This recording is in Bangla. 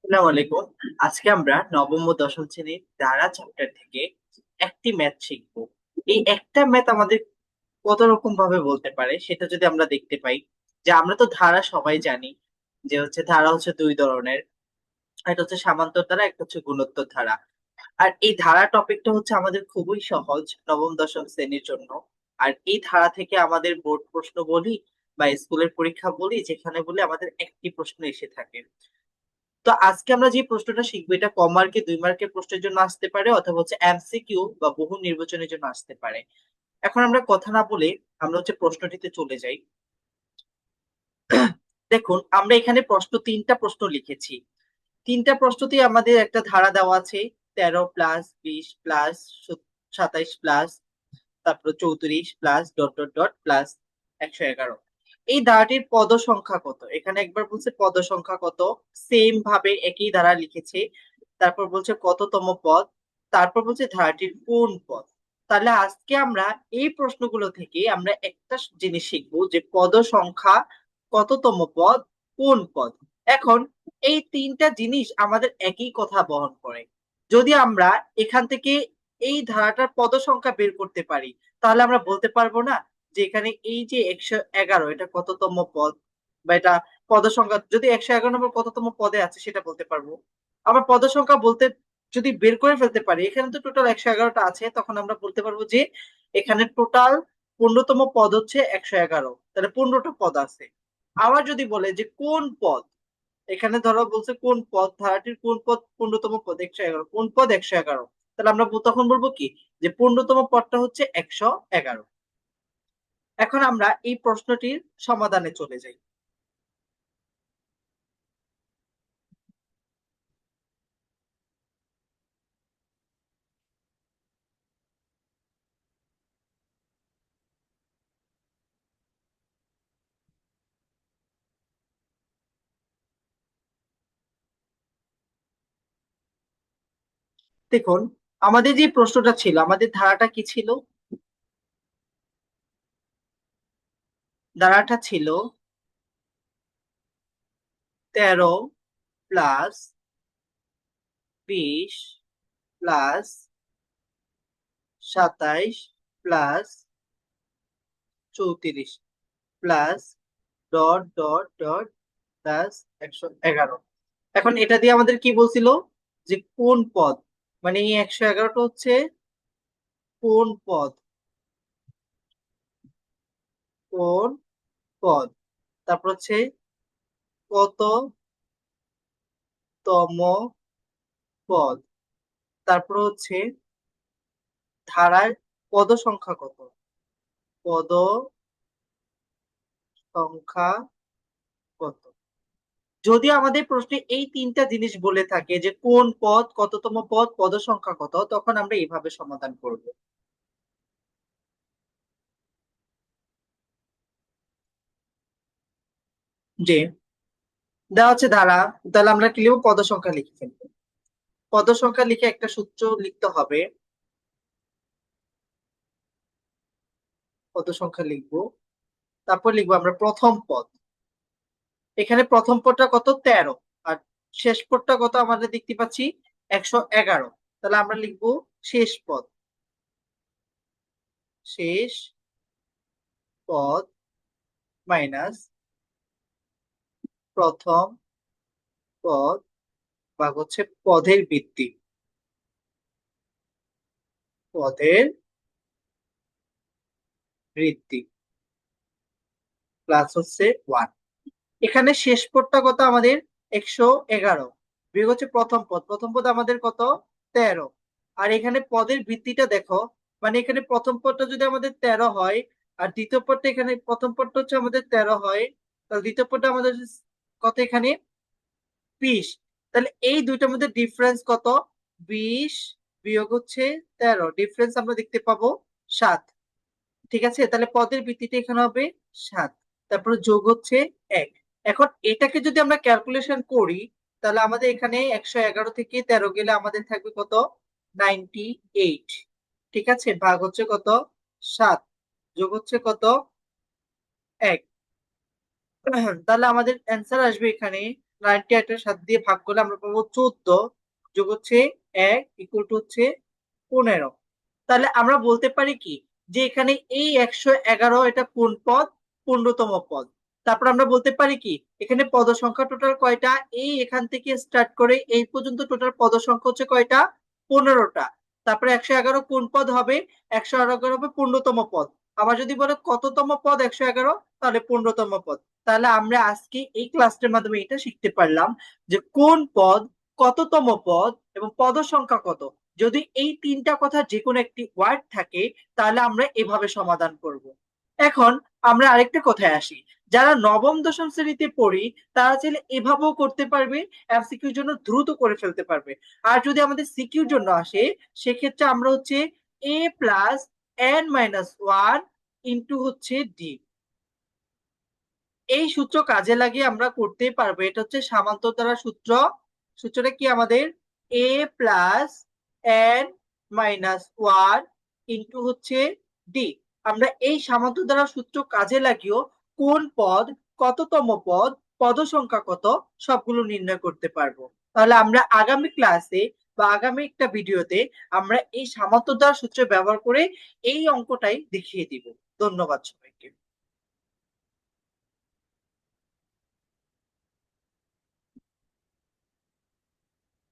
আসসালামু আলাইকুম। আজকে আমরা নবম ও দশম শ্রেণীর ধারা চ্যাপ্টার থেকে একটি ম্যাথ শিখবো। এই একটা ম্যাথ আমাদের কত রকম ভাবে বলতে পারে সেটা যদি আমরা দেখতে পাই, যে আমরা তো ধারা সবাই জানি যে ধারা হচ্ছে দুই ধরনের। একটা হচ্ছে সামান্তর ধারা, একটা হচ্ছে গুণোত্তর ধারা। আর এই ধারা টপিকটা হচ্ছে আমাদের খুবই সহজ নবম দশম শ্রেণীর জন্য। আর এই ধারা থেকে আমাদের বোর্ড প্রশ্ন বলি বা স্কুলের পরীক্ষা বলি, যেখানে বলি আমাদের একটি প্রশ্ন এসে থাকে। তো আজকে আমরা যে প্রশ্নটা শিখবো এটা ক মার্কে 2 মার্কের প্রশ্নের জন্য আসতে পারে, অথবা হচ্ছে এমসিকিউ বা বহু নির্বাচনের জন্য আসতে পারে। এখন আমরা কথা না বলে আমরা প্রশ্নটিতে চলে যাই। দেখুন, আমরা এখানে তিনটা প্রশ্ন লিখেছি। তিনটা প্রশ্নতেই আমাদের একটা ধারা দেওয়া আছে, 13+20+27 তারপর 34++++111। এই ধারাটির পদ সংখ্যা কত? এখানে একবার বলছে পদ সংখ্যা কত, সেম ভাবে একই ধারা লিখেছে। তারপর বলছে কততম পদ, তারপর বলছে ধারাটির কোন পদ। তাহলে আজকে আমরা এই প্রশ্নগুলো থেকে আমরা একটা জিনিস শিখবো, যে পদ সংখ্যা, কততম পদ, কোন পদ। এখন এই তিনটা জিনিস আমাদের একই কথা বহন করে। যদি আমরা এখান থেকে এই ধারাটার পদ সংখ্যা বের করতে পারি, তাহলে আমরা বলতে পারবো না যে এখানে এই যে 111 এটা কততম পদ, বা এটা পদ সংখ্যা। যদি 111 নম্বর কততম পদে আছে সেটা বলতে পারবো। আবার পদ সংখ্যা বলতে যদি বের করে ফেলতে পারি, এখানে তো টোটাল 111টা আছে, তখন আমরা বলতে পারবো যে এখানে টোটাল 15তম পদ হচ্ছে 111, তাহলে 15টা পদ আছে। আবার যদি বলে যে কোন পদ, এখানে ধরো বলছে কোন পদ, ধারাটির কোন পদ 15তম পদ 111, কোন পদ 111, তাহলে আমরা তখন বলবো কি, যে 15তম পদটা হচ্ছে 111। এখন আমরা এই প্রশ্নটির সমাধানে চলে যাই। দেখুন, আমাদের যে প্রশ্নটা ছিল, আমাদের ধারাটা কি ছিল? ধারাটা ছিল 13+20+27+34 ডট ডট ডট +111। এখন এটা দিয়ে আমাদের কি বলছিল, যে কোন পদ, মানে এই 111টা হচ্ছে কোন পদ, কোন পদ। তারপর হচ্ছে কততম পদ। তারপর হচ্ছে ধারার পদ সংখ্যা কত, পদ সংখ্যা কত। যদি আমাদের প্রশ্নে এই তিনটা জিনিস বলে থাকে, যে কোন পদ, কততম পদ, পদ সংখ্যা কত, তখন আমরা এইভাবে সমাধান করব। যে দেওয়া আছে ধারা, তাহলে আমরা কি লিখবো, পদ সংখ্যা লিখে ফেলবো। পদ সংখ্যা লিখে একটা সূত্র লিখতে হবে। পদ সংখ্যা লিখবো, তারপর লিখবো আমরা প্রথম পদ। এখানে প্রথম পদটা কত, 13, আর শেষ পদটা কত আমাদের দেখতে পাচ্ছি 111। তাহলে আমরা লিখবো শেষ পদ, শেষ পদ মাইনাস প্রথম পদ ভাগ হচ্ছে পদের ভিত্তি, পদের বৃদ্ধি প্লাস হচ্ছে 1। এখানে শেষ পদটা কত আমাদের 111, বিয়োগ হচ্ছে প্রথম পদ, প্রথম পদ আমাদের কত 13। আর এখানে পদের ভিত্তিটা দেখো, মানে এখানে প্রথম পদটা যদি আমাদের 13 হয়, আর দ্বিতীয় পদটা, এখানে প্রথম পদটা হচ্ছে আমাদের 13 হয়, তাহলে দ্বিতীয় পদটা আমাদের কত এখানে 20। তাহলে এই দুইটার মধ্যে ডিফারেন্স কত, 20 বিয়োগ হচ্ছে 13, ডিফারেন্স আমরা দেখতে পাবো 7। ঠিক আছে, তাহলে পদের ভিত্তিটা এখানে হবে 7, তারপরে যোগ হচ্ছে 1। এখন এটাকে যদি আমরা ক্যালকুলেশন করি, তাহলে আমাদের এখানে 111 থেকে 13 গেলে আমাদের থাকবে কত, 98। ঠিক আছে, ভাগ হচ্ছে কত, 7, যোগ হচ্ছে কত, 1। তাহলে আমাদের অ্যান্সার আসবে এখানে 98 এর 7 দিয়ে ভাগ করলে আমরা পাবো 14 যোগ হচ্ছে 1 ইকুয়াল টু হচ্ছে 15। তাহলে আমরা বলতে পারি কি যে এখানে এই 111 এটা কোন পদ? 15তম পদ। তারপর আমরা বলতে পারি কি এখানে পদ সংখ্যা টোটাল কয়টা? এই এখান থেকে স্টার্ট করে এই পর্যন্ত টোটাল পদ সংখ্যা হচ্ছে কয়টা? 15টা। তারপরে 111 কোন পদ হবে? 111 হবে 15তম পদ। আবার যদি বলে কততম পদ 111, তাহলে 15তম পদ। তাহলে আমরা আজকে এই ক্লাসটার মাধ্যমে এটা শিখতে পারলাম যে কোন পদ, কততম পদ এবং পদ সংখ্যা কত। যদি এই তিনটা কথা যে কোনো একটি ওয়ার্ড থাকে তাহলে আমরা এভাবে সমাধান করব। এখন আমরা আরেকটা কথায় আসি, যারা নবম দশম শ্রেণীতে পড়ি তারা চাইলে এভাবেও করতে পারবে, এমসিকিউর জন্য দ্রুত করে ফেলতে পারবে। আর যদি আমাদের সিকিউর জন্য আসে সেক্ষেত্রে আমরা হচ্ছে a plus n minus one into হচ্ছে ডি, এই সূত্র কাজে লাগিয়ে আমরা করতেই পারবো। এটা হচ্ছে সামান্তর সূত্র। সূত্রটা কি আমাদের? a plus n minus one into হচ্ছে ডি। আমরা এই সামান্তর সূত্র কাজে লাগিয়েও কোন পদ, কততম পদ, পদ সংখ্যা কত সবগুলো নির্ণয় করতে পারবো। তাহলে আমরা আগামী ক্লাসে বা আগামী একটা ভিডিওতে আমরা এই সামান্তর সূত্র ব্যবহার করে এই অঙ্কটাই দেখিয়ে দিব। ধন্যবাদ সবাইকে।